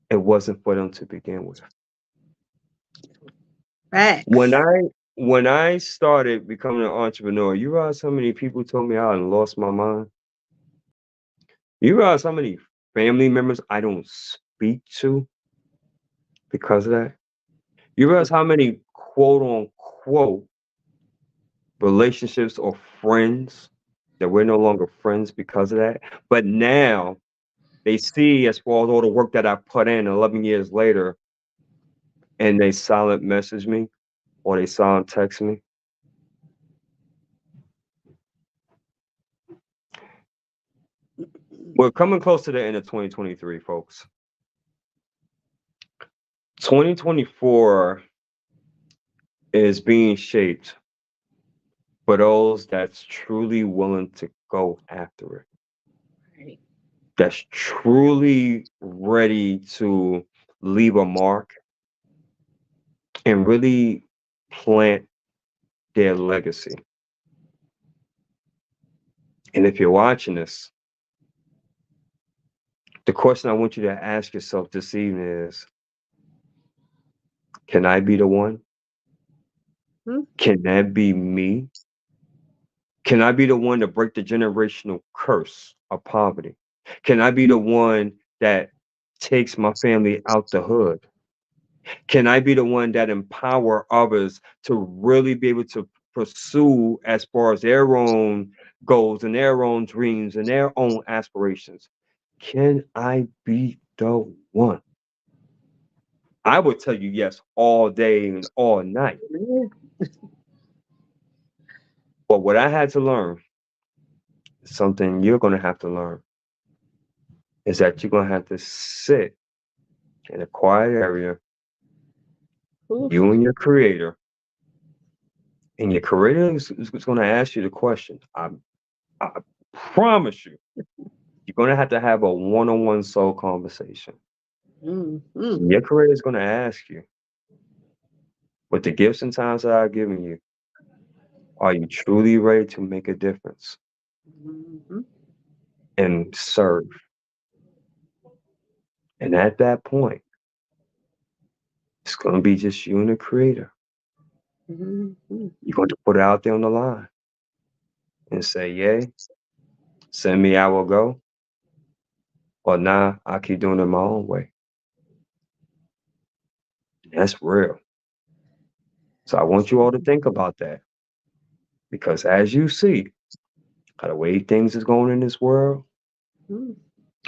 it wasn't for them to begin with. When I Facts. when I started becoming an entrepreneur, you realize how many people told me I had lost my mind? You realize how many family members I don't speak to because of that? You realize how many quote unquote relationships or friends that we're no longer friends because of that? But now they see as far as all the work that I put in 11 years later, and they silent message me or they silent text me. We're coming close to the end of 2023, folks. 2024 is being shaped for those that's truly willing to go after it, Right. that's truly ready to leave a mark and really plant their legacy. And if you're watching this, the question I want you to ask yourself this evening is, can I be the one? Hmm. Can that be me? Can I be the one to break the generational curse of poverty? Can I be the one that takes my family out the hood? Can I be the one that empower others to really be able to pursue as far as their own goals and their own dreams and their own aspirations? Can I be the one? I would tell you yes all day and all night. But what I had to learn, something you're going to have to learn, is that you're going to have to sit in a quiet area, Oof. you and your creator, and your creator is going to ask you the question. I promise you, you're going to have a one-on-one soul conversation. Mm, mm, And your creator is going to ask you, with the gifts and times that I've given you, are you truly ready to make a difference mhm, and serve? And at that point, it's going to be just you and the creator. mhm, mhm. You're going to put it out there on the line and say, yay, send me, I will go. Or nah, I keep doing it my own way. That's real. So I want you all to think about that because as you see, how the way things is going in this world, Mm,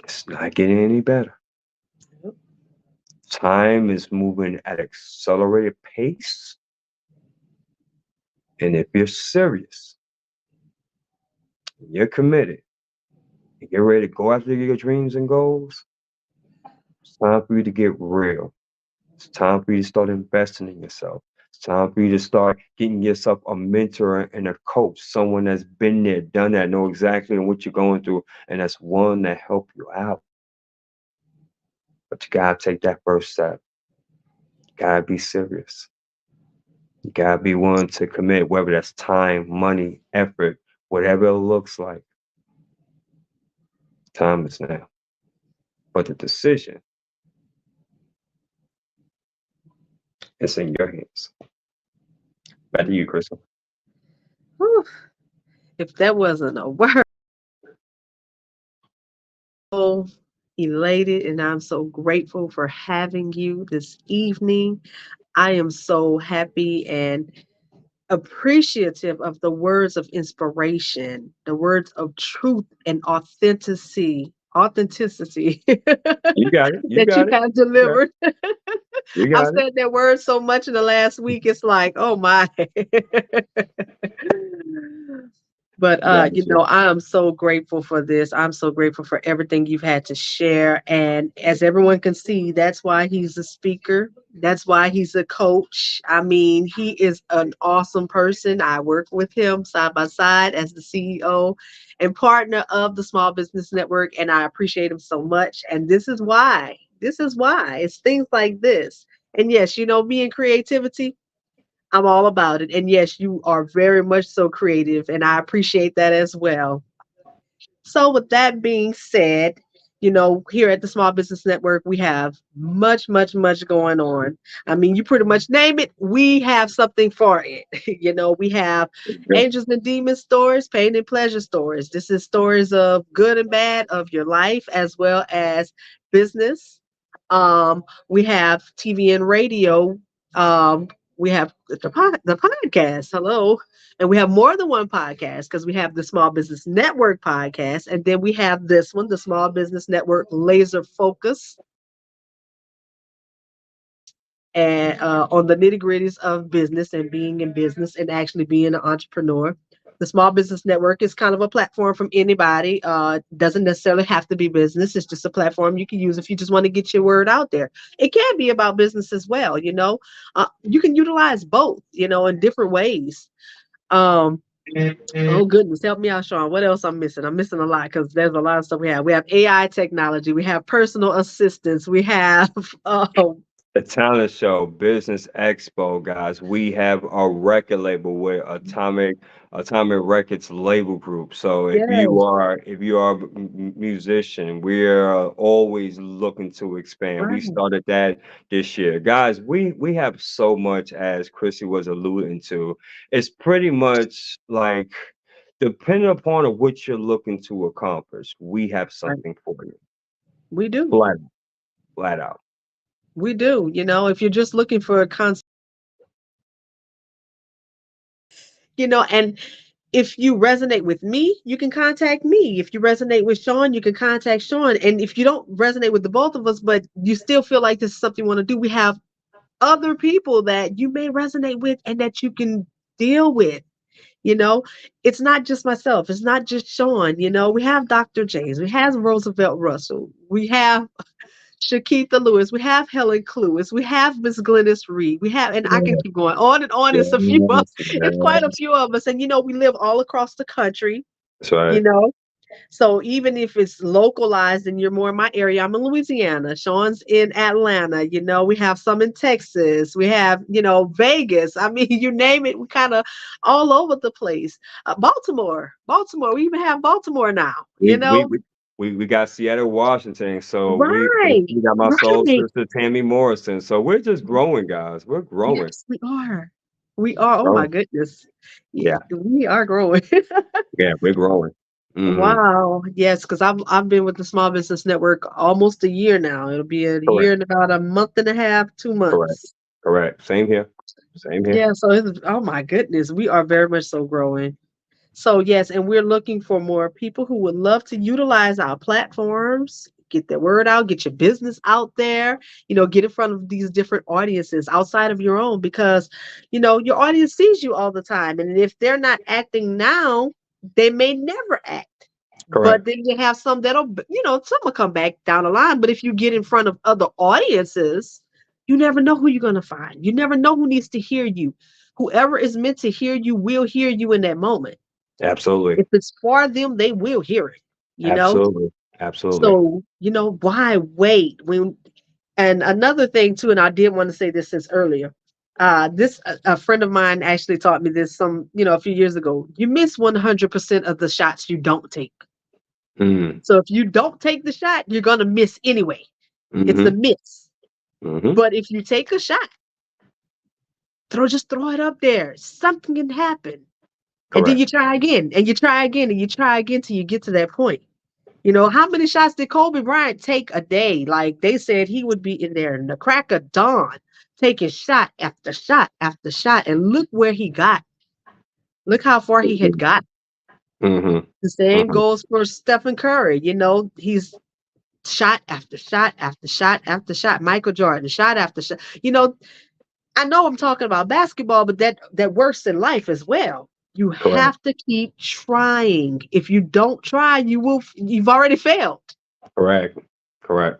it's not getting any better. yep. Time is moving at accelerated pace. And if you're serious, you're committed, and you're ready to go after your dreams and goals, it's time for you to get real. It's time for you to start investing in yourself. It's time for you to start getting yourself a mentor and a coach, someone that's been there, done that, know exactly what you're going through, and that's one that help you out. But you gotta take that first step. You gotta be serious. You gotta be willing to commit, whether that's time, money, effort, whatever it looks like. Time is now. But the decision is in your hands. Back to you, Crystal. Whew. If that wasn't a word, so elated, and I'm so grateful for having you this evening. I am so happy and appreciative of the words of inspiration, the words of truth and authenticity You got it. You that you got it. have You got it. delivered. You I've got it. said that word so much in the last week, it's like, oh my. But Got you. I am so grateful for this. I'm so grateful for everything you've had to share. And as everyone can see, that's why he's a speaker. That's why he's a coach. I mean, he is an awesome person. I work with him side by side as the CEO and partner of the Small Business Network, and I appreciate him so much. And this is why. This is why. It's things like this. And yes, me and creativity. I'm all about it. And yes, you are very much so creative, and I appreciate that as well. So, with that being said, Here at the Small Business Network, we have much, much, much going on. I mean, you pretty much name it, we have something for it. We have Yeah. Angels and Demons stories, pain and pleasure stories. This is stories of good and bad of your life as well as business. We have TV and radio. We have the podcast. Hello. And we have more than one podcast because we have the Small Business Network podcast. And then we have this one, the Small Business Network Laser Focus, and on the nitty gritties of business and being in business and actually being an entrepreneur. The Small Business Network is kind of a platform from anybody. Doesn't necessarily have to be business. It's just a platform you can use if you just want to get your word out there. It can be about business as well. You can utilize both, in different ways. Um, Oh goodness, help me out, Sean. What else I'm missing? I'm missing a lot because there's a lot of stuff we have. We have AI technology. We have personal assistants. We have The talent show, Business Expo, guys. We have a record label with Atomic Records label group. So yes, if you are a musician, we're always looking to expand. We right, started that this year, guys. We have so much, as Chrissy was alluding to. It's pretty much like depending upon what you're looking to accomplish, we have right. something for you. We do, Flat, flat out. we do. If you're just looking for a concept, and if you resonate with me, you can contact me. If you resonate with Sean, you can contact Sean. And if you don't resonate with the both of us, but you still feel like this is something you want to do, we have other people that you may resonate with and that you can deal with. You know, it's not just myself. It's not just Sean. We have Dr. James. We have Roosevelt Russell. We have Shakitha Lewis. We have Helen Cluis. We have Miss Glennis Reed. We have, and I can keep going on and on. It's a few of, Yes, it's quite a yes. few of us. And, we live all across the country, That's you right. know. So even if it's localized and you're more in my area, I'm in Louisiana. Sean's in Atlanta. We have some in Texas. We have, Vegas. I mean, you name it, we kind of all over the place. Baltimore. We even have Baltimore now. We we we we got Seattle, Washington. So Right, we got my soul right. sister Tammy Morrison. So we're just growing, guys. We're growing. Yes, we are. We are. Oh my Growing. goodness, Yeah, we are growing. yeah, we're growing. Hmm. Wow. Yes, because I've been with the Small Business Network almost a year now. It'll be a year Correct. in about a month and a half, two Correct. months. Correct. Same here. Same here. Yeah, so oh my goodness, we are very much so growing. So yes, and we're looking for more people who would love to utilize our platforms, get their word out, get your business out there, get in front of these different audiences outside of your own because, your audience sees you all the time. And if they're not acting now, they may never act. But Correct. then you have some some will come back down the line. But if you get in front of other audiences, you never know who you're going to find. You never know who needs to hear you. Whoever is meant to hear you will hear you in that moment. Absolutely. If it's for them, they will hear it, you know? Absolutely. Absolutely. So, why wait? And another thing too, and I did want to say this since earlier. This a friend of mine actually taught me this a few years ago. You miss 100% of the shots you don't take. Mm. So if you don't take the shot, you're gonna miss anyway. It's a Mm-hmm. miss. Mm-hmm. But if you take a shot, just throw it up there. Something can happen. And then you Correct. try again, and you try again, and you try again till you get to that point. How many shots did Kobe Bryant take a day? Like they said he would be in there in the crack of dawn, taking shot after shot after shot. And look where he got. Look how far he had got. Mm-hmm. The same Mm-hmm. goes for Stephen Curry. He's shot after shot after shot after shot. Michael Jordan, shot after shot. I know I'm talking about basketball, but that works in life as well. You Correct. have to keep trying. If you don't try, you've already failed. Correct. Correct.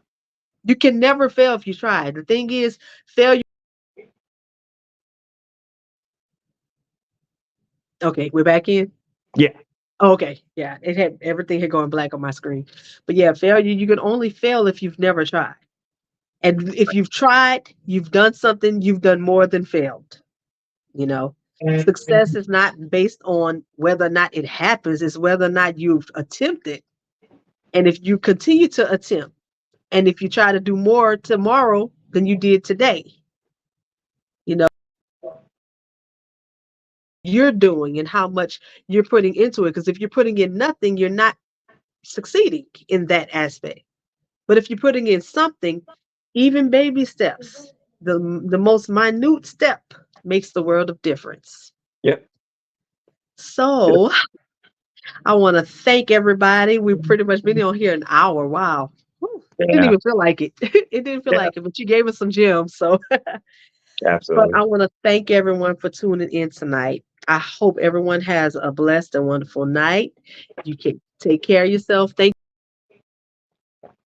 You can never fail if you try. The thing is, failure. Okay, we're back in. Yeah. Okay, yeah, everything had gone black on my screen. But yeah, failure, you can only fail if you've never tried. And if you've tried, you've done something, you've done more than failed. You know, success is not based on whether or not it happens, it's whether or not you've attempted. And if you continue to attempt, and if you try to do more tomorrow than you did today, you know, you're doing and how much you're putting into it. Because if you're putting in nothing, you're not succeeding in that aspect. But if you're putting in something, even baby steps, the most minute step makes the world of difference. Yep. Yep. So I want to thank everybody. We've pretty much been on here an hour. Wow. Whew. Didn't Yeah. even feel like it. It didn't feel Yeah. like it, but you gave us some gems. So, but Absolutely. I want to thank everyone for tuning in tonight. I hope everyone has a blessed and wonderful night. You can take care of yourself. Thank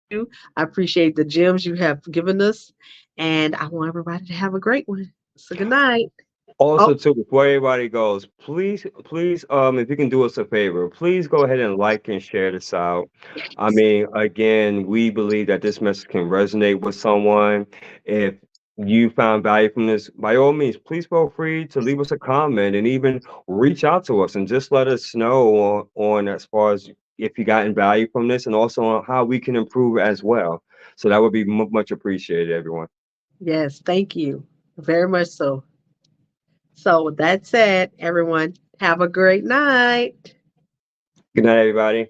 you. I appreciate the gems you have given us. And I want everybody to have a great one. So, good night. Oh, Also, too, before everybody goes, please, if you can do us a favor, please go ahead and like and share this out. I yes. mean, again, we believe that this message can resonate with someone. If you found value from this, by all means, please feel free to leave us a comment and even reach out to us and just let us know on as far as if you gotten value from this and also on how we can improve as well. So that would be much appreciated, everyone. Yes. Thank you. Very much so. So, with that said, everyone, have a great night. Good night, everybody.